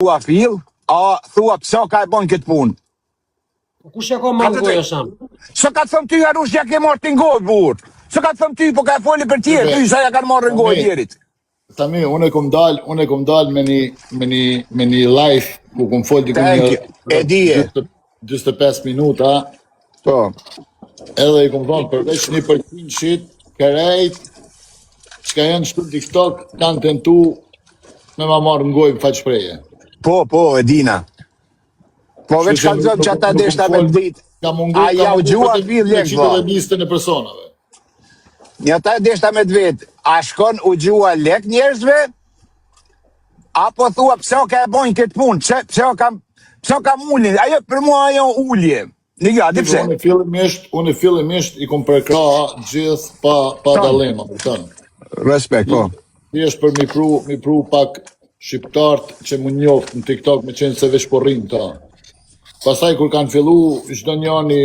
thua fill, a thua pse ka e bën këtë punë. Kush e ka mangoj Osam? Së ka thëmë ty Arush ja ke marrë të ngojë burë. Së ka thëmë ty po ka e foli për tjerë, ty sa ja kanë marrë ngojë tjerit. Tami, unë e kom dal me një live ku kom fol diku një 25 minuta. Po. Edhe i kom thonë përveç 1% kërejt që ka janë shtu TikTok kanë tentu me ma marrë ngojë më faqë shpreje. Po, e dina. Po veç ka zëmë që ata deshta me ditë. A ja u gjua fill lek vë. Listën e personave. Një ata deshta me vetë. A shkon u gjua lek njerëzve? Apo thua pse o ka e bojnë këtë punë? Pse o ka mullin? Ajo për mua ajo ullje. Një ga, di pse? Unë fillimisht i kom përkra gjithë pa dalema. Respekt, po. Thjesht për mi pru pak shqiptarët që më njoftë në TikTok me qenë se veç po rrinë ta. Pastaj kur kanë fillu çdo njani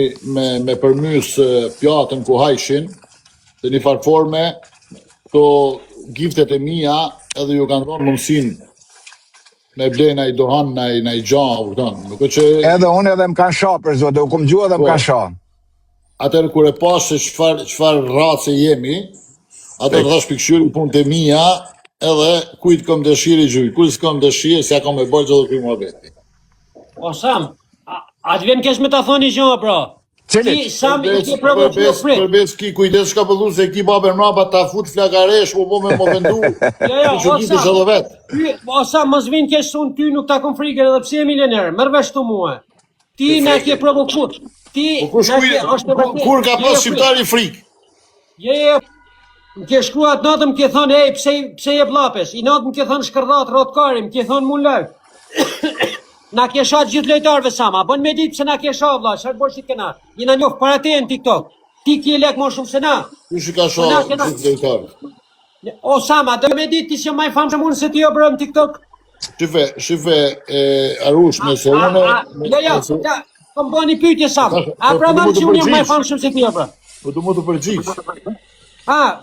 me përmys pjatën ku hajshin, dhe një farforme, to giftet e mia edhe ju kanë dhënë mundësinë me blena i dohan na i gjanë, Edhe unë edhe më kanë shah për zote, u kom gjua dhe më kanë shah. Atër kur e pas se çfar race jemi, atër thash pikëshyri punë të mia, edhe kujt kom dëshirë i gjuj, kujt s'kom dëshirë, se ja kom e bërë gjithë këj muhabeti. Osam, a të vjen kesh me ta thoni gjë, bro? Ti Sam i ke provokuar frik. Përbes ki kujdes ka pëllu se ki babën mrapa ta fut flakaresh, po me më vendu. Osam, mos vin kesh unë ty nuk ta kom frikën edhe pse je milioner, merr vesh tu mua. Ti na ke provokuar. Kur ka pas shqiptari frikë? Më ke shkruat natën më ke thonë, ej, pse je blapes? I natën më ke thonë shkërdhat, rotkari, më ke thonë mun lëv. Na ke shat gjithë lojtarëve Sama, bën me ditë pse na ke shat vlla, çfarë bësh ti kena? Jena njoft para te në TikTok. Ti ke lek më shumë se na. Kush i ka shat gjithë lojtarët? O Sama, do me ditë ti që më i famshëm unë se ti o bro në TikTok. Shife Arush, nëse unë... Ja, kom bëni pyetje Sama. A pra më që unë jam më i famshëm se ti o bro? Po du mu të përgjigj.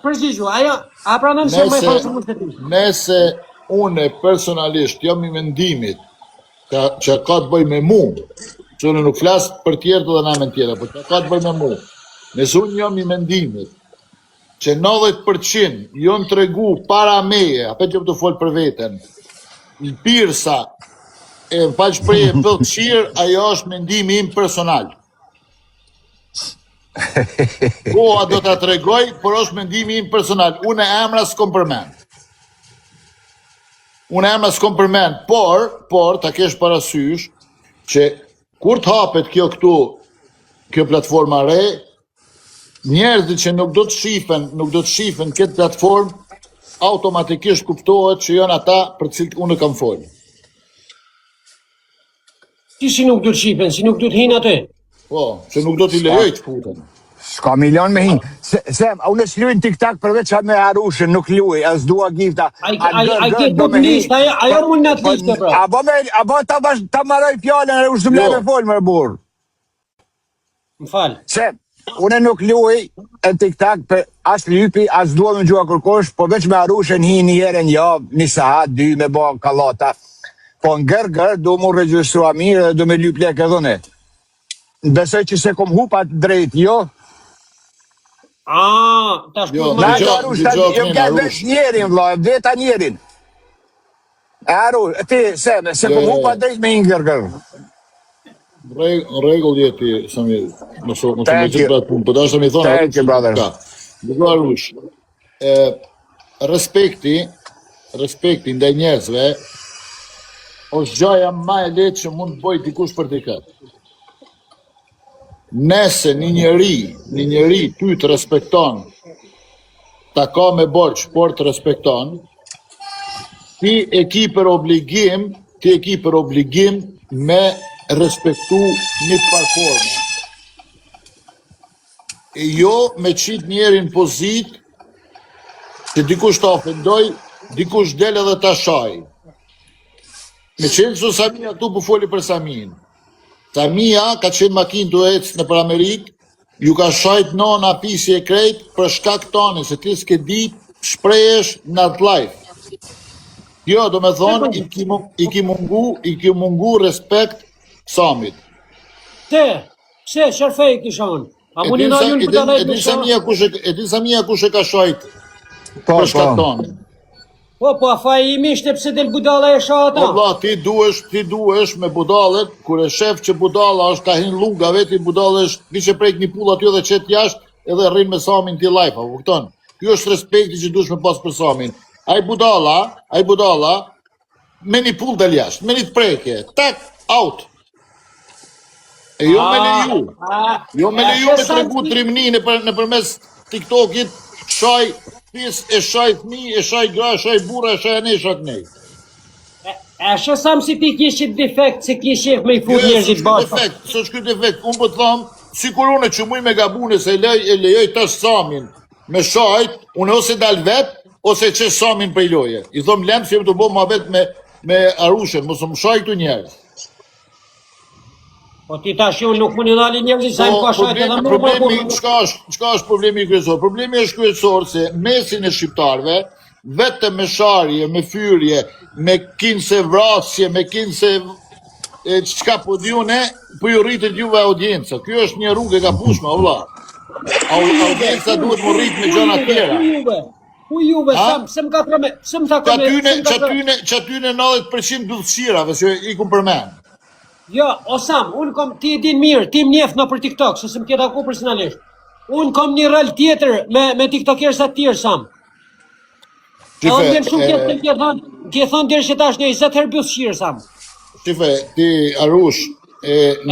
Përgjigju, a pra më që më i famshëm se ti? Nëse unë personalisht jam i mendimit që ka të bëj me mu, që unë nuk flasë për tjertë dhe namen tjera, po që ka të bëj me mu. Nëse unë jam i mendimit që 90% jonë të regu para meje, apet jam të folë për veten, i pirsa e më faqë prej e pëllë qirë, ajo është mendimi im personal. Koha do të tregoj, por është mendimi im personal. Unë e emra s'kom përmen. Por, ta kesh parasysh, që kur të hapet kjo platforma re, njerëzit që nuk do të shifen këtë platformë, automatikisht kuptohet që janë ata për cilët unë kam folë. Ti si nuk do të shifen, si nuk do të hinë atë? Po, që nuk do t'i lejoj të futen. S'ka milion me hinë. Sem, unë s'luin TikTok përveç me Arushën, nuk luj, as dua gifta. A ke do të listë, ajo mund në të listë, bro. A bo ta maroj fjallën, e ushtë dëmle me folë, më burë. Më falë. Sem, unë nuk luj në TikTok, as lypi, as dua me gjua kërkosh, po veç me Arushën hi një herë një javë, një sahat, 2 me bo kalata. Po në gërë, du mu registrua mirë dhe du me lyp lek edhe ne. Besoj që se kom hupat drejt, jo? Tash Jo, jam ka veç njerin, vla, veta njerin. Ti, se kom hupa drejt me ingërgër. Në regull jeti, Samir, nësë me gjithë pratë punë, për da është të mi thonë, Thank you, brother. Arush, respekti ndaj njerëzve, është gjaja ma e letë që mund të bëj dikush për t'i këtë. Nese një njeri ty të respekton, ta ka me borç, por të respekton, ti e ki për obligim me respektu një platformë. E jo me qit njerin pozit, që dikush të ofendoj, dikush del edhe ta shaj. Me qenë su Samia këtu për foli për Samin. Samia ka qenë makinë të ecë në për Amerikë, ju ka shajt nona pisi e krejt për shkak tani, se ti s'ke dit shprejesh në atë life. Kjo do me thonë, i ki mungu respekt Samit. Pse, çfarë kisha unë? A mundi na ju për ta E di sa mija kush e ka shajt për shkakton. Po, a fa i mishte pse del budalla e shata? Po vlla, ti duhesh me budallet, kur e shef që budalla është ka hin lugave, ti budalla është kishe prek një pull aty dhe qet jashtë edhe rrin me Samin ti live, a kupton? Ky është respekti që duhesh me pas për Samin. Ai budalla me një pull del jashtë, me një të prekje, tak, out. E jo me leju. Jo me leju me tregu trimnin në përmes TikTokit, shaj pis, e shaj fmi, e shaj gra, e shaj burra, e shaj anesha të nej. E shësam si ti kishit defekt, se kishit me i fut njerëzit bashkë. Së shky defekt, unë po të thamë, si kur unë që muj me gabune se e lejoj tash Samin me shajt, unë ose dal vet, ose që Samin për i loje. I thom lemë që jem të bo ma vet me Arushen, mos më shaj këtu njerës. Po ti tash unë nuk më një dali njerëzit sa im ka shajt edhe më problemi, qka është problemi kryesor? Problemi është kryesor se mesin e shqiptarve, vetëm me sharje, me fyrje, me kinse vrasje, me kinse qka po dhjune, po ju rritet juve audiencia. Kjo është një rrugë e ka pushme, o vla. Audiencia duhet më rrit me gjona tjera. Ku juve, se më ka prame, se më ta kome... Që atyne 90% dudhëshirave, që i ku përmen. Jo, o Sam, unë kom, ti din mirë, ti më njef në për TikTok, se më kjeta ku personalisht. Unë kom një rol tjetër me TikTokerës atë tjerë, Sam. Edhe më vjen shumë tje thonë dherë që tash një 20 herë bjushqirë, Sam. Shife, ti Arush, Edhe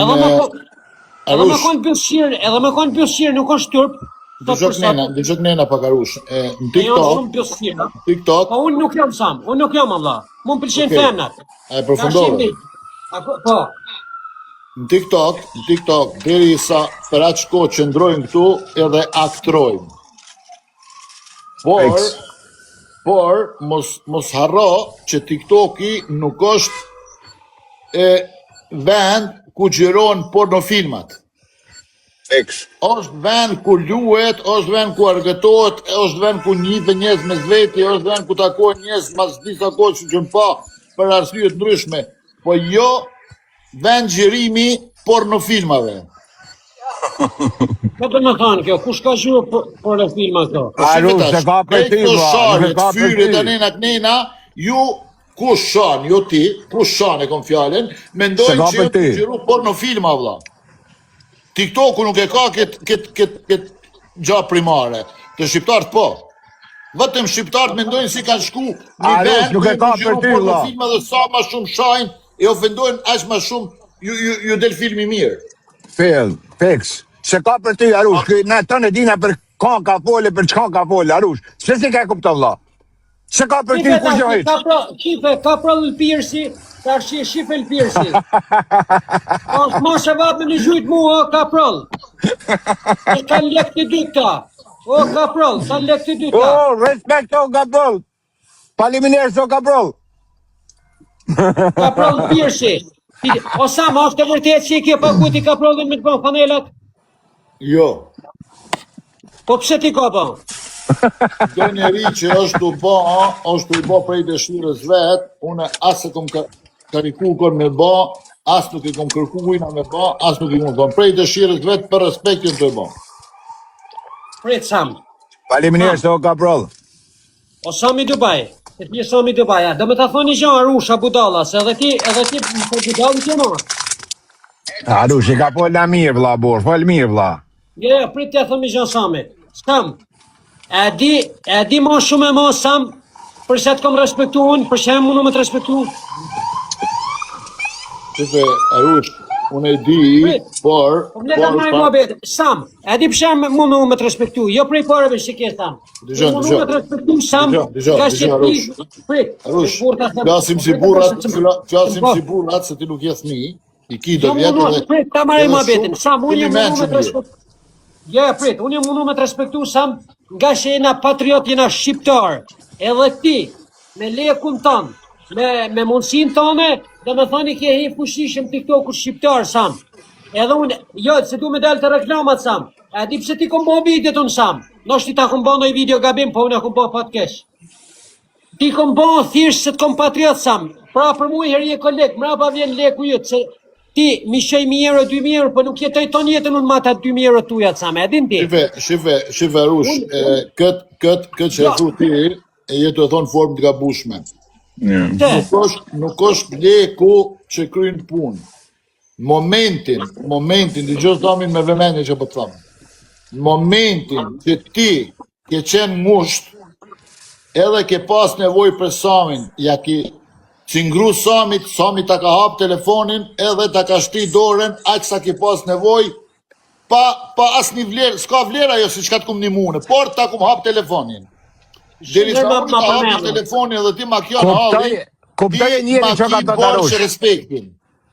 me konë bjushqirë, nuk është turp. Dëgjot nena pak Arush. Në TikTok. Po unë nuk jam, Sam, unë nuk jam, Allah. Mu më pëlqen femnat. E përfundove. Po. Në TikTok, deri sa për atë shko qëndrojnë këtu edhe aktrojnë. Por, mos harro që TikToki nuk është vend ku gjiron pornofilmat. Është vend ku luhet, është vend ku argëtohet, është vend ku njive njerëz me zveti, është vend ku takohen njerëz mas disa kohë që gjën pa për arsye të ndryshme. Po jo vend gjirimi pornofilmave. Ka të më thanë kjo, kush ka gjyru pornofilma këto? Arush, se ka për ty, Fyre të nena kënena, ju kush shan, jo ti, kush shan e kom fjallin, mendojnë që ju të gjyru pornofilma, vla. TikToku nuk e ka këtë gja primare, të shqiptarët po. Vetëm shqiptarët mendojnë si kanë shku një vend, nuk e ka për ty, vla. Pornofilma dhe sa ma shumë shajnë, e ofendojnë aq ma shumë ju del filmi mirë. Fix. Se ka për ty, Arush, ne të në dina për ka fole, për qka ka fole, Arush. Se si ka e kupta, vla? Se ka për ty, ku gjojt? Qife, ka pra lëpirësi, ta shi shife lëpirësi. Është ma shë vatë me në gjujtë mu, o, ka prall. E ka lek të dy këta. O, ka prall, ka lek të dy këta. O, respekt, o, ka prall. Faleminderit, o, ka prall. Ka prall lëpirësi. O, Sam, është të vërtet që i ke pagut i ka prallin me të bënë panelat? Jo. Po pse ti ka bënë? Do njeri që është u ba prej dëshirës vetë, une asë e kom kariku kërë me ba, asë nuk e kom kërku ujna me ba, asë nuk e kom kërku prej dëshirës vetë për respektin të ba. Prit, Sam. Faleminderit, o, ka prall. O, Sami Dubai. E ti Sami Dubai, do me ta thoni gjë Arusha Budalla, se edhe ti po Budalli që ma. Arush, i ka pola mirë, vla, bor, fol mirë, vla. Jo, prit të thëmi gjë Sami. Sam, e di ma shumë e ma, Sam, përse të kom respektu unë, përse e mundu me të respektu. Qëfe, Arush, unë e di, por... Sam, e di përse e mundu me të respektu, jo prej pareve që ke, Sam. Dëgjon, Arush, flasim si burrat, se ti nuk jes mi, i ki do vjetë dhe... Prit, ta maraj ma betin, Sam, unë e mundu me të respektu. Ja, prit, unë e mundu me të respektu, Sam, nga që jena patriot, jena shqiptar, edhe ti, me lekun tanë, me mundësin tane, dhe me thani ke hi fushishëm TikToku shqiptar, Sam. Edhe unë, jo, se du me dalë të reklamat, Sam. E di pse ti kom bo videot unë, Sam. Nosht ti ta kom bo nëj video gabim, po unë e kom bo pat kesh. Ti kom bon thjesht se të kom patriot sam. Pra për mu herë je koleg, mrapa vjen leku jëtë, se ti mi shej 1.000 euro, 2.000 euro, për nuk jetoj ton jetën unë mata 2.000 euro tuja të sam, e din ti? Shive Arush, këtë që e thu ti, e jetë e thonë formë të gabushme. Nuk është leku që kryin punë. Momentin, dhe gjithë thamin me vëmendje që po të thamë. Momentin që ti ke qenë musht, edhe ke pas nevoj për Samin, ja ki cingru Sami ta ka hap telefonin, edhe ta ka shti dorën, aq sa ke pas nevoj, pa as një vlerë, s'ka vlerë ajo si qka të kum një mune, por ta kum hap telefonin. Deri sa unë ta hap telefonin edhe ti ma kjo në halin, ti ma ki borë respektin.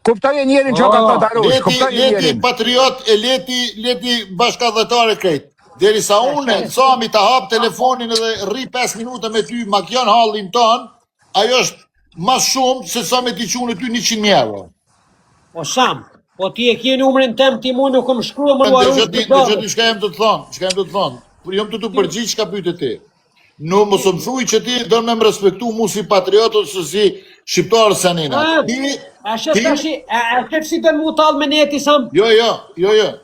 Kuptoj e njerin që ka të Arush, leti patriot e leti bashkadhetare krejt. Deri sa une, Sami ta hap telefonin edhe rri 5 minuta me ty, ma kjan hallin ton, ajo është mas shumë se sa me t'i qunë ty 100.000 euro. O Sam, po ti e kje numrin tem, ti mu nuk më shkrua më Arush të dove. Dhe shka jem të të thonë, jom të përgjith shka pyte ti. Nuk më së më thuj që ti do me më respektu mu si patriot ose si shqiptarë sanina. A shep si të mu talë me neti, Sam? Jo,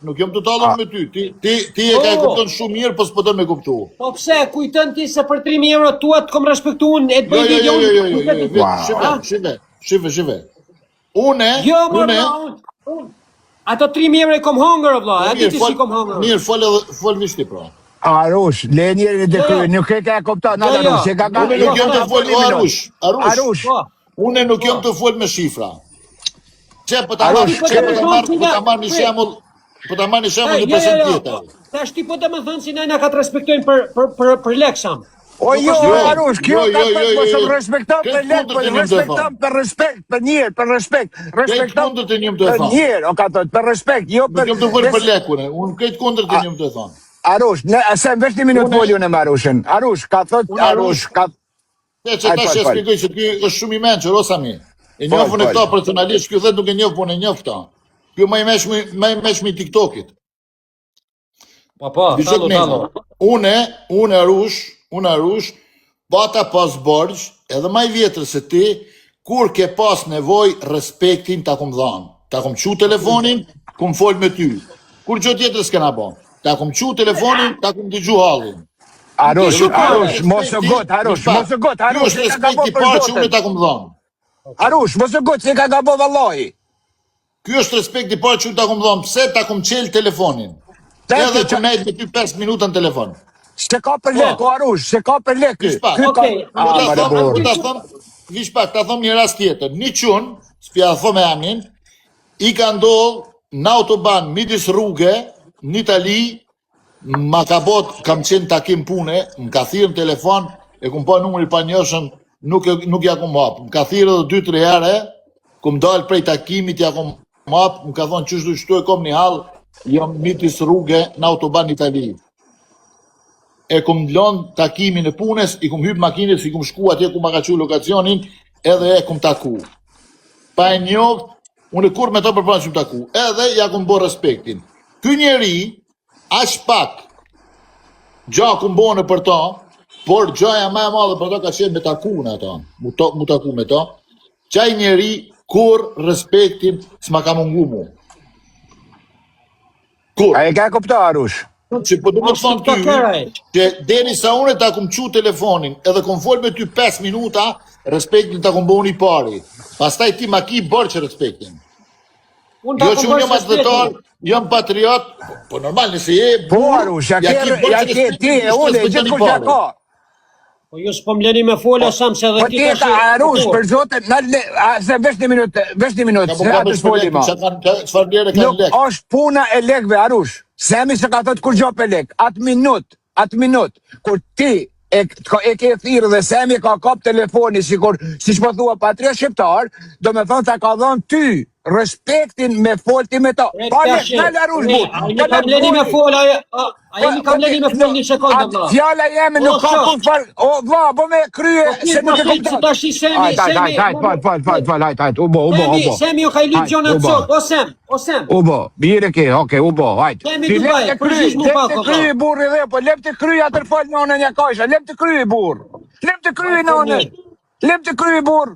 nuk jom të talën me ty. Ti e ka e kupton shumë mirë, po s'po të me kuptu. Po pse, kujtën ti se për 3.000 euro tua të kom respektu unë, e të bëjt Jo, shive. Une... Ato 3.000 euro e kom hongër, vla, e di ti si kom hongër. Mirë, fol vishti, pra. Arush, le njerin e dekryë, nuk e ka kupton, Arush, e ka ka... Une nuk jom të fol, Arush, une nuk jom të fol me shifra. Që po ta marrë një shemull, një person tjetër. Ta shti po të më thënë si najna ka të respektojnë për leksam. O jo, Arush, kjo ka të posëm respekton për lek, respekton për respekt, për njërë, për respekt. Respekton për njërë, o ka të për respekt, jo për... Nuk jom të folë për lekune, unë këtë kundër të njëm të thonë. Arush, se më vesh një minutë folju në Marushin. Arush, ka thot, Arush, ka... Ne që ta që spikoj që kjo është shumë i menqër, o Sami. E njofën e këta personalisht, kjo dhe nuk e njofë, po në njofë këta. Kjo ma i meshme i TikTokit. Talo. Unë Arush, bata pas borgj, edhe ma i vjetër se ti, kur ke pas nevoj, respektin ta kum dhanë. Ta kum qu telefonin, kum fol me ty. Kur gjë tjetër s'kena bon. Ta kum qu telefonin, ta kum digju hallin. Arush, mos e got, Arush. Kjo është respekti parë që unë ta kum dhanë. Arush, mos e got, se ka gabo vallahi. Kjo është respekti parë që unë ta kum dhanë, pse ta kum qel telefonin. Edhe që nejtë me ty 5 minuta në telefon. Se ka për lek, o Arush, se ka për lek. Vish pak, ta thom një rast tjetër. Një qunë, s'pja thom e amin, i ka ndohë në autoban midis rrugë, në Itali, ma ka bot, kam qenë takim pune, më ka thirë në telefon, e kum pa numëri pa njëshën, nuk ja kum hapë. Më ka thirë edhe 2-3 herë, kum dalë prej takimit, ja kum hapë, më ka thonë qështu shtu e kom një halë, jam midis rrugë në autoban në Itali. E kum lonë takimin e punes, i kum hypë makinit, i kum shku atje ku ma ka qu lokacionin, edhe e kum taku. Pa e njoft, unë kur me to përpranë që më taku, edhe ja kum bo respektin. Ky njeri, aq pak, gja kum bo në për ta, por gjaja ma e madhe për ta ka qenë me taku në ata, mu taku me ta, qaj njeri, kur respektin s'ma ka mungu mu. Kur? A e ka kupto, Arush? Që po du më të thonë ty, që deri sa unë ta kum qu telefonin, edhe kum fol me ty 5 minuta, respektin ta kum bo unë i pari. Pastaj ti ma ki bërë që respektin. Jo që unë jam ashtetar, jam patriot, po normal nëse je... Po Arush, ja ke ti e unë, gjithë kur që ka. Po ju s'po m'leni me folë, Sam, se dhe ti ka shi... Po ti ka Arush, për zote, se vesh një minutë, se atë s'poli ma. Nuk është puna e lekve, Arush. Semi se ka thot kur gjop e lek, atë minut, kur ti e ke thirë dhe Semi ka kap telefoni, si që po thua patriot shqiptar, do me thonë se ka dhonë ty, respektin me folti me ta. Nalë Arush bur. A jeni kam leni me fol një sekundë, vla. Fjalla jemi nuk ka kun fal. O vla, bo me krye se nuk e kupton. Po tash Hajt, ubo. Semi u ka iluzion në cop, o Sem. Ubo, bire ke, oke, ubo, hajt. Semi Dubai, përgjish mu pak. Lep të krye burri dhe, po lep të krye atër fal në një kajsha, lep të krye burr. Lep të kryej nane. Lep të kryej burr.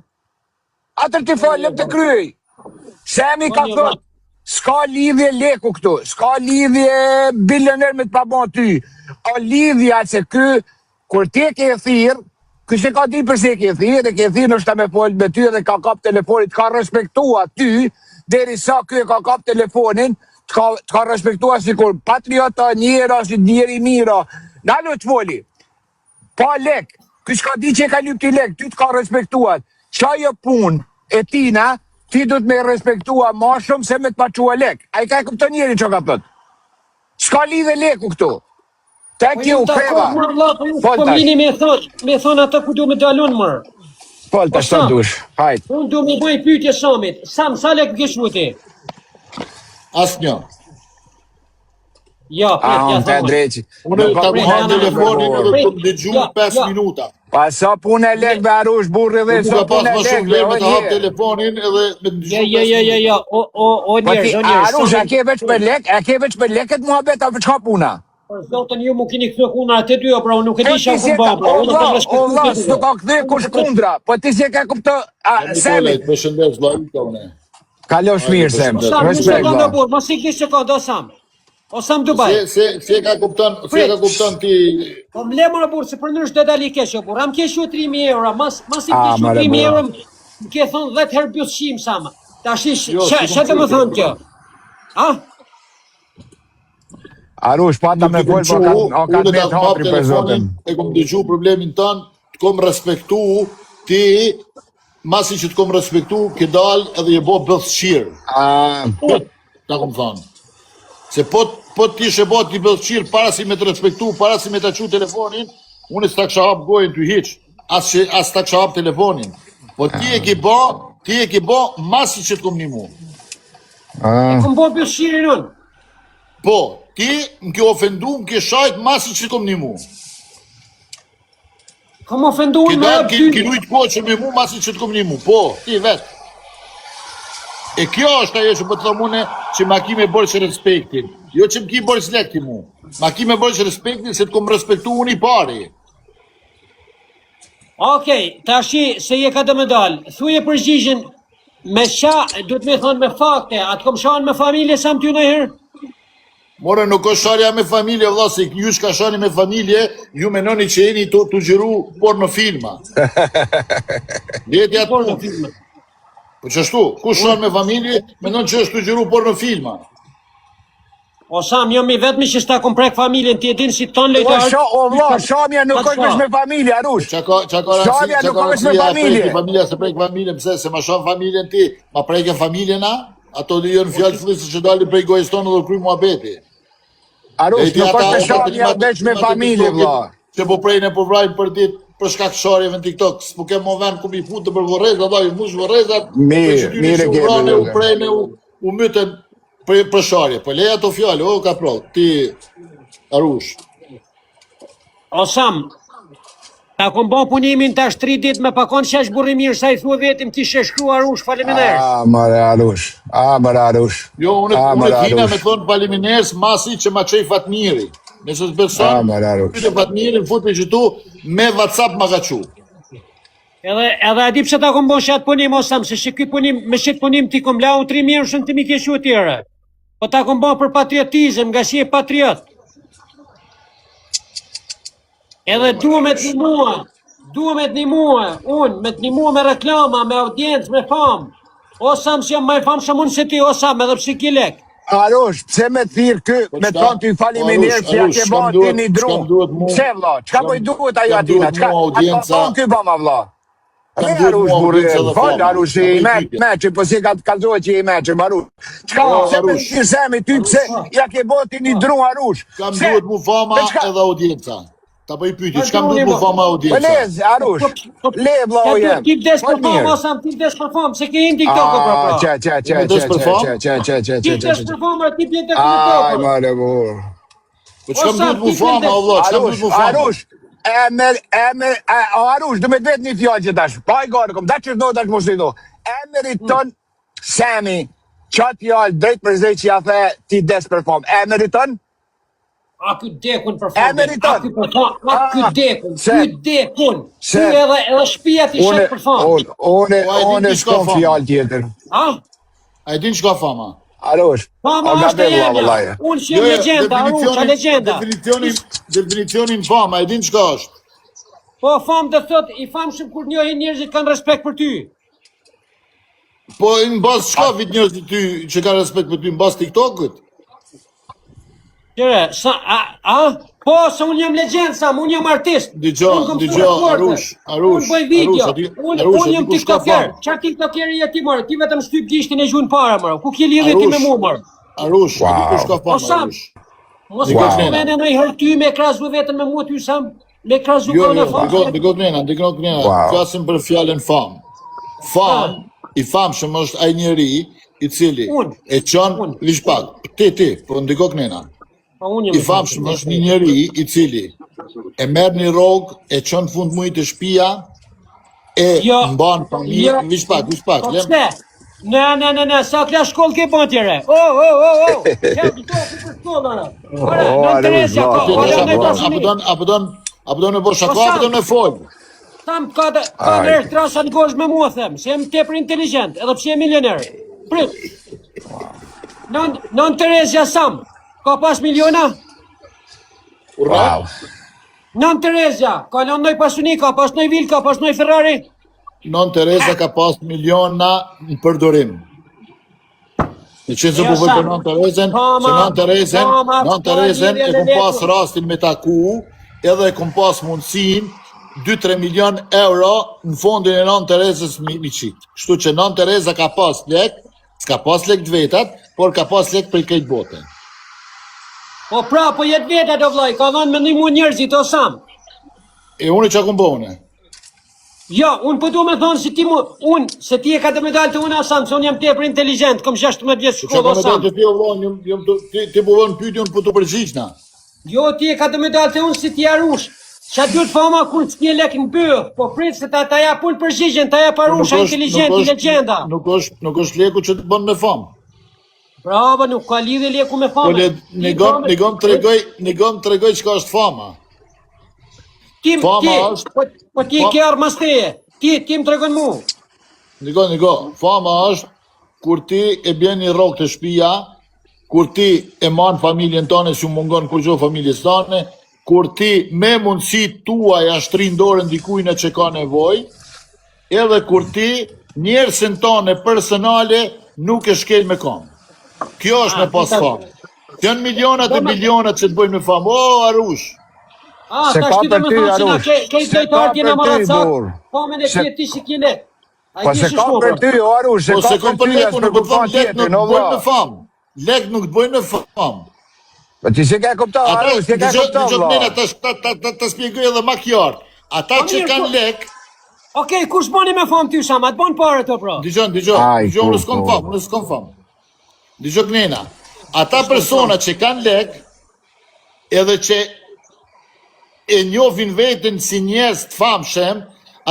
Atër ti fal, lep të kryej. Semi ka thot, s'ka lidhje leku këtu, s'ka lidhje bilioner me të pabon ty. O lidhja se ky, kur ti ke thirr, ky se ka di përse ke thirr, e ke thirr nështë ta me fol me ty dhe ka kap telefonit, ka respektua ty, deri sa ky e ka kap telefonin, t'ka respektua si kur patriota njera, si njeri mira. Nalo të foli, pa lek, ky s'ka di që e ka lyp ti lek, ty t'ka respektuat. Qa jo pun e tina, ti du të me respektua ma shumë se me t'paqua lek. A i ka e këptë njeri që ka thët. S'ka lidhe leku këtu. Tek ju kreva. Po mini me thonë atë ku du me dalun mërë. Fol të shtë dush, hajt. Unë du me bëj pyetje Samit. Sam, sa lek gëshu ti? Asnjë. Ja, Unë të dreqi. Unë ta ku ha telefonin edhe të më dëgju 5 minuta. Pa sa punë e lek me Arush burri dhe sa punë e lek me me të hap telefonin edhe me të dëgju. Ja, o njerëz, Arush, a ke veç për lek? A ke veç për leket muhabet, a veç ka puna? Zotën ju mu keni këthë kuna atë dy, pra unë nuk e di që ku ba, pra unë të respektu O vla, s'to ka këthë kush kundra, po ti si e ka kupto, Semit. Me shëndes vllajta une. Kalosh mirë, Sem, Sam, nëse respekt ka vla. në burë, mos i kishë që ka do Sam. O Sam Dubai. Se e ka kupton ti. Po më le më burë, se për nërsh dhe dali keshë, burë. Am keshu 3.000 euro, mas i keshu mare, 3.000 burë. euro, më ke thonë 10 herë bjushim, Sam. Ta shish, Jo, që të më thonë kjo? Ha? Arush, pa ta me fol, po ka të metë hapri për zotin. E kom dëgju problemin tënë, të kom respektu, ti, masi që të kom respektu, ke dal edhe je bo bëthshirë. Ta kom thonë. Se po ti shë bo t'i bëthshirë, para si me të respektu, para si me të qu telefonin, unë s'ta kësha hap gojën t'u hiq, as ta kësha hap telefonin. Po ti e ke bo masi që t'kom një mu. E kom bo bjushirën unë. Po, ti më ke ofendu, më ke shajt masi që t'kom një mu. Kom ofendu Ke unë me dalë, dy. ke lujt koqë me mu masi që t'kom një mu. Po, ti vetë. E kjo është ajo që po të thomune që ma ki me bërë që respektin. Jo që më ki bërë që lekti mu. Ma ki me bërë që respektin se t'kom respektu unë i pari. Okej, tashi se je ka dhe me dalë. Thuje përgjigjen me qa, du të me thonë me fakte, atë kom shanë me familje sa më ty në herë? More, nuk është sharja me familje, vlla, se ju shka shani me familje, ju menoni që jeni të gjëru porno filma. Leti atë Porno punë. filma. Po qështu, kush shanë me familje, menon që është të gjëru porno filma. O Sam, jo mi vetëmi që s'ta kom prek familjen, ti e din si ton lejtarë. O vla, shamja nuk është veç me familje, Arush. Qa ka Shamja nuk është me familje. Familja se prek familje, pëse se ma shanë familjen ti, ma preke familje na? Ato dhe jënë fjallë flisë që dalin prej gojës tonë dhe kry muhabeti. Arush, nuk është shamja veç me familje, vla. Që po prejnë e po vrajnë për ditë për shkak sharjeve në TikTok. S'po ke mo vend ku mi futë për vorreza, dha ju mush vorrezat. Mirë ke bërë. U prejnë, u myten për sharje. Po leja to fjallë, o ka pro, ti Arush. O Sam, ta kom bo punimin tash 3 ditë me pakon që është burri mirë, sa i thua vetim ti sheshkru Arush, faleminderit. Mare Arush. Jo, unë t'hina me thonë faleminderit masi që ma qej Fatmiri. Nëse të beson, pyte Fatmirin, futë që tu, me WhatsApp ma ka qu. Edhe a di pse ta kom bo shatë punim, o Sam, se që ky punim, me shqit punim ti kom lau 3 mirë shumë të mi keshu tjere. Po ta kom bo për patriotizm, nga si e patriot. Edhe duhe me të një mua, unë, me të një mua me reklama, me audiencë, me famë. O Sam, që jam ma i famë shumë unë se ti, o Sam, edhe psi ki lek. Arush, pse me të thirë kë, me të thonë të i faliminirë që ja ke ba ti një dru. Pse vla, qka po i duhet ajo atina, qka ato thonë kë ba ma vla. Me Arush burë, falë Arush që i meqë, po si ka të kalzohet që i meqë, Arush. Qka, pse me të thirë Semi ty, pse ja ke ba ti një dru Arush. Kam duhet mu fama edhe audienca. Ta po i pyti, që kam duhet mu fama audienca? Po lez, Arush, le vla o jem. Ti des për famë, o Sam, ti des për famë, se ke indi këto për pra. Ti des për famë, ti pjetë e këtë Aj, mare burë. Po që kam duhet mu fama, Allah, që kam duhet mu fama? Arush, du me të vetë një fjallë që tash, pa i gare, kom, da që shdo, da që mos të do. Emërit ton, Semi, qatë fjallë, drejt për zej që ja the, ti des për famë. Emërit ton? A ky dekun për E fond. meriton. A ky për fond. A ky dekun. Se- Ky dekun. se- Ky edhe shtëpia ti Unë shet për fond. unë s'kam fjalë tjetër. A? A e din çka fama? Arush. Fama o është e gabim, jemja. vallahi. Unë që jem legjenda, Aruqa legjenda. Definicionin fama, e din çka është? Po famë të thot, i famshëm kur njohin njerëzit kanë respekt për ty. Po në bazë çka vit njerëzit ty që ka respekt për ty në bazë TikTokut? Qere, Po, se unë jam legjend, unë jam artist. Dëgjo, Arush, Unë bëj video, unë jam Arush, tiktoker. Qa tiktokeri je ti, mërë? Ti vetëm shtyp gishtin e gjunë para, mërë. Ku kje lidhe ti me mu, mërë? Arush, a di kush ka O, fama, Sam, Arush? mos Dikot ka nena. mene në i hërty me krazu vetën me mu ty, Sam. Me krazu Jo, kone famë. dikot nena, Wow. flasim për fjalën fam. Fam, i famshëm është ai njeri i cili Unë. e çon vish pak. Ti, po ndikok nena. I famshëm është një njeri i cili e merr një rrogë, e çon fund mujit të shtëpia, e mban familje, vish pak. Po pse? Ne, sa t'la shkollë ke bon tjere? Oh, qep do për shkollë, ora, në Teresja, ora në pasuni. Apo do në bo shako, apo do në fol. Tam ka nërë trasa në gosh me mua, them, se jem tepër inteligent, edhe pse jem milioner. Prit. Në Teresja, Sam, ka pas miliona? Wow. Në Teresja, ka në pasuni, ka pas në vil, ka pas në Ferrari? Non Teresa ka pas miliona në përdorim. Në qenë se po vëj për non Teresen, se non Teresen e kom pas rastin me taku, edhe e kom pas mundësin 2-3 milion euro në fondin e non Teresës mi qitë. Kështu që non Teresa ka pas lek, s'ka pas lek të vetat, por ka pas lek për i kejtë bote. Po pra, po jetë vetat o vlaj, ka dhanë me një mu njerëzit o Sam. E unë që akum bëune? Jo, unë po du me thonë si ti mu, se ti e ka të medalë të unë Sam, se unë jam tepër inteligent, kom 16 vjetë shkollë o Sam. Ti po vënë pyti unë po të përgjigjna. Jo, ti e ka të medalë të unë si ti Arush. Qa dyrt fama kur s'kje lek në bëh, po prit se ta ja punë përgjigjen, ta ja Arusha inteligent, i legjenda. Nuk është leku që të bënë me famë. Bravo, nuk ka lidhe leku me Po fama. negom të regoj që ka është fama. Po ti ke armas teje, ti më tregon mu. Nigo, fama është kur ti e bjen një rrok të shtëpia, kur ti e man familjen tane si mungon kur gjo familjes tane, kur ti me mundësi tua ja shtrin dorën dikujna që ka nevoj, edhe kur ti njerësin tane personale nuk e shkel me kam. Kjo është me pas famë. Të janë milionat e milionat që të bëjnë me famë. O, Arush! Se ka për ty, Arush. Se ka për ty, burr. Famën e ti si kile. Po se ka për ty, o Arush, se ka për ty, as për kupton tjetër, no vla. Lek nuk të bëjnë me famë. Po ti se ka kupton, Arush, se ka kupton, vla. Të spjegoj edhe ma kjartë. Ata që kanë lek... Okej, kush boni me famë ty, Sama? Të bonë pare të pra. Dijon, unë s'kom famë. Dijon kënena. Ata persona që kanë lek, edhe që e njofin vetën si njerëz të famshëm,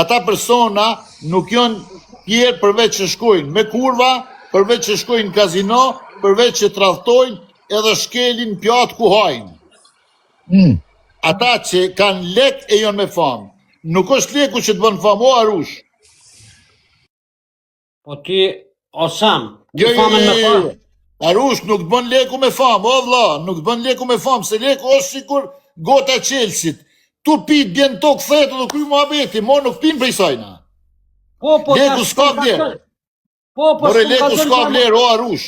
ata persona nuk janë tjerë përveç që shkojnë me kurva, përveç që shkojnë në kazino, përveç që tradhtojnë edhe shkelin pjatë ku hajnë. Ata që kanë lek e janë me famë. Nuk është leku që të bënë famë, o Arush. Po ti, o Sam, Jo, Arush nuk të bën leku me famë, o vlla, nuk të bën leku me famë, se leku është sikur gota Chelsit. Tu pit bjen tokë thetë dhe kry muhabeti, mo nuk pin prej sajna. Leku s'ka vlerë. More leku s'ka vlerë, o Arush.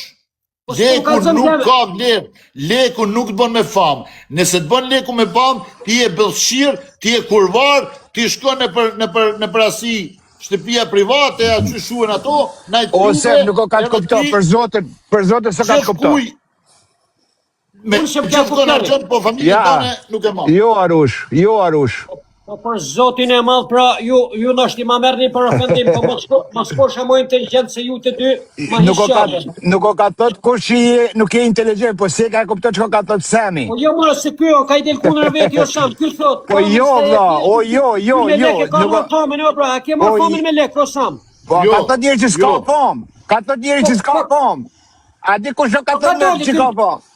Leku nuk ka vlerë. Leku nuk të bën me famë. Nëse të bën leku me famë, ti e bëllshirë, ti e kurvar, ti shkon në për asi shtëpia private, a që shuen ato, najtë juve... Ose nuk o ka të kupton, për zote se ka të kupton. Me që këton arqon, po familje tane nuk e marë. Jo Arush. Po për zotin e madh, pra, ju nështë i ma merni për ofendim, po mos kosha më inteligent se ju të dy, ma hisqare. Nuk o ka thot kush nuk e inteligent, po se ka kupton që ka thot Sami. Po jo mërë se kjo, ka i del kunër vetë jo Sam, kjo thot. Po jo, vla, o jo. Me lek e ka marë famën, o pra, a ke marë famën me lek, o Sam. Po ka thot njeri që s'ka famë. Ka thot njeri që s'ka famë. A di kush o ka thot njeri që ka famë.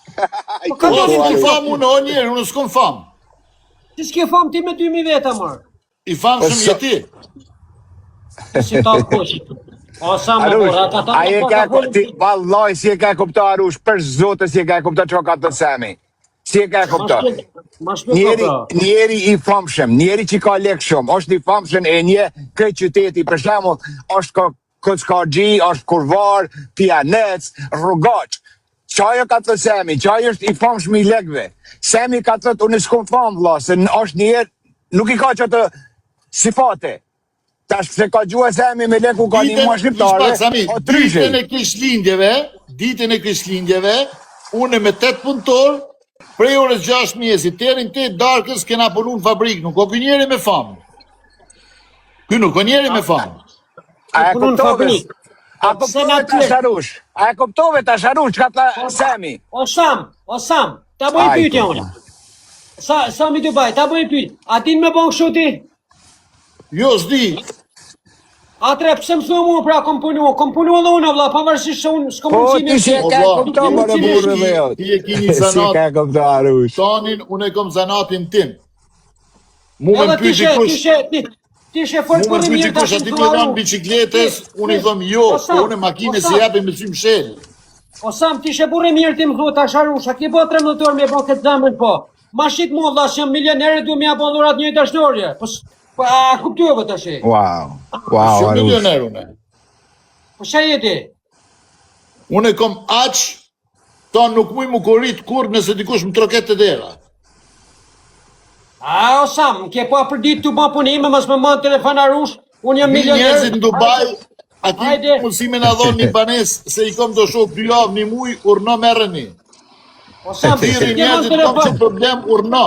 Po ka O, doni s'ki ti fam unë, o njerë, unë s'kom fam. Ti s'ke fam ti me 2000 veta, mërë. I fam Po, shumë jeti. Si ta kush. O sa më Arush, bora, ata a e po ka, folin ti, vallaj, si e ka kupto Arush, për zotë si e ka kupto që ka të semi. Si e ka kupto. Ma shpjego pra. Njeri i famshëm, njeri që ka lek shumë, është i famshëm e një këtë qyteti, për shembull, është Kockarxhi, është kurvar, pianec, rrugaq. Qajo ka të semi, qajo është i famshëm i lekve. Semi ka të unë s'kom fam vlla, se është njerë, nuk i ka që të sifate. Tash se ka gjua semi me leku ka një mua shqiptare, o tryshe. Ditën e Krishtlindjeve, unë me 8 punëtor, prej orës 6 mjesit, terin 8 darkës kena punu në fabrikë, nuk o kë njeri me famë. Ky nuk o njeri me famë. A e Punon kuptove? fabrik. A kuptove ta sharush? A e kuptove ta sharush ka ta semi? O Sam, ta bëj Ai, pyetje po. unë. Sa mi të baj, ta bëj pyetje. A din me bon kështu ti? Jo, s'di. Atre, pse më thua mua pra kom punu edhe unë vlla, pavarësisht se unë s'kom Po mundësi ti si e ka kupto më në burrë dhe jot. Ti e ki një Si e zanat. ka kupto Arush? Tanin, unë e kom zanatin tim. Mu me Edhe më pyti kush, ti she fol mu me më pyti kush ati me dhanë bicikletes, unë i thom jo, po unë makine si japi me sy mshel. O Sam, ti she burri mirë ti më thua ta sharusha, ki bo 13 orë me bo këtë zemën po. Ma shik mua vlla, që jam milionerë du me ja bo dhurat një dashnore. Po a kuptuve të shi? Wow, Shumë Arush. milioner une. Po shë jeti? Unë e kom aq, ta nuk muj mu korit kur nëse dikush më troket të dera. A, o Sam, ke po për ditë të ba punime, mas me ma telefon Arush, unë jam Mi milionerë. njerëzit në Dubai, ati Hajde. mundësi me në dhonë një banes, se i kom do shok 2 javë një muj, urno merreni. O Sam, pse Thiri s'm ke marrë njerëzit kom që telefon? problem, urno.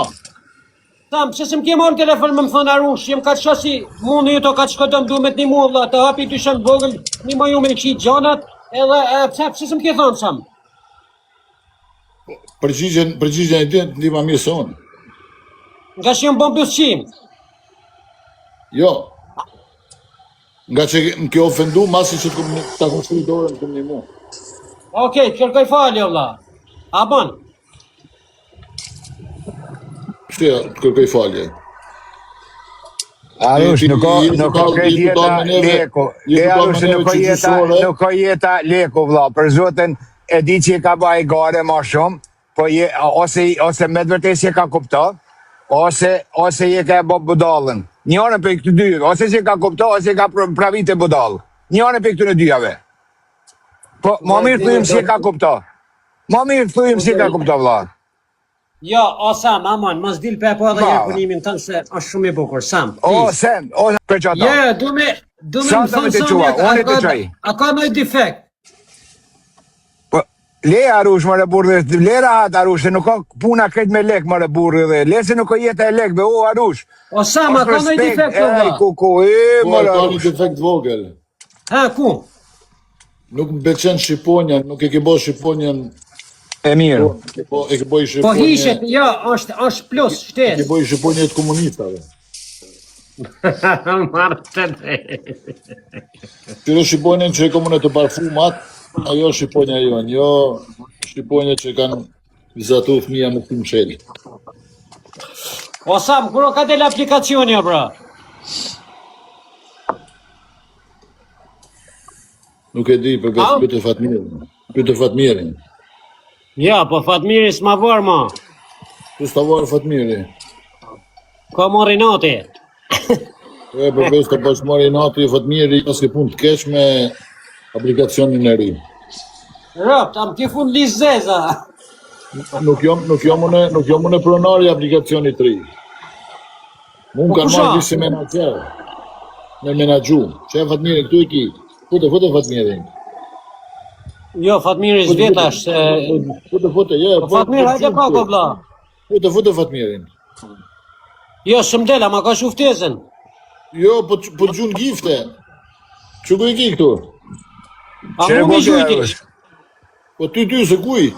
Sam, pse s'm ke marrë telefon me më thonë Arush, jem ka të shasi, mundë ju të ka të shkodëm du me të një mua, vlla, të hapi të shënë vogël, një ma ju me qitë gjanat, edhe, pse s'm ke thonë, Sam? Përgjigjen e ti ndi ma mirë se unë. Nga që jem bon pësqim. Jo. Nga që më ke ofendu, masi që ta kom shkri dorën të një mu. Okej, kërkoj falje, vlla. A bon? Shtë të kërkoj falje. Arush, nuk ka këtë jeta leku. Arush, nuk ka jeta leku, vlla. Për zotin, e di që i ka baj gare ma shumë, po ose me të vërtet si e ka kupto, ose je ka bo budallën. Njërën për këtë dy, ose si e ka kupto, ose ka pravit e budallë. Njërën për këtë në dyjave. Po, ma mirë thujim si e ka kupto. Ma mirë thujim si e ka kupto, vlla. Jo, o Sam, amon, mos dil pe po edhe një punimin tënë se është shumë i bukur, Sam. O, Sem, o, për që ata. Jo, du me Sa më do me thonë të qua, unë të qaj. a ka nëjë defekt? Po, le Arush, më burrë, le rahat Arush, se nuk ka puna këtë me lek, më burrë dhe, le se nuk ka jetë e lekve, o Arush. O Sam, a ka nëjë defekt, Ej, vlla? kuku, Po, më ka një Arush. defekt vogël. Ha, ku? Nuk më beqen Shqiponja, nuk e ke bo Shqiponjen, E mirë. e ke boj Po Shqiponje, hishet, jo, është plus, e ke shtes. boj Shqiponje të komunistave. Marë të dhe. Qyro Shqiponjen që e komune të parfumat, ajo Shqiponja jonë, jo Shqiponje që kanë vizatu fëmija me të msheli. O Sam, kuro ka del aplikacioni, o bra? Nuk e di, për pyte Fatmirin. Pyte Fatmirin. Ja, po Fatmiri s'ma varë, ma. Tu s'ta varë Fatmiri. Ka mori nati. E për bes të bashmari nati, Fatmiri, pas ke pun të keq me aplikacionin e ri. Rëpt, am ti fund lizeza. Nuk jom unë pronari i aplikacionit të ri. Mun kanë kusha? marrë visi menager. Me menagju. Që e Fatmiri, këtu e ki. Fute Fatmirin. Jo, Fatmiri zvetash, se... Fute, je. Po Fatmir, hajde pa, ko bla. Fute Fatmirin. Jo, shëmdela, ma ka shuftezën. Jo, po gjun gifte. Që ku e ki këtu? A Që mu me e gjujti. Arush? Po ty se kuj?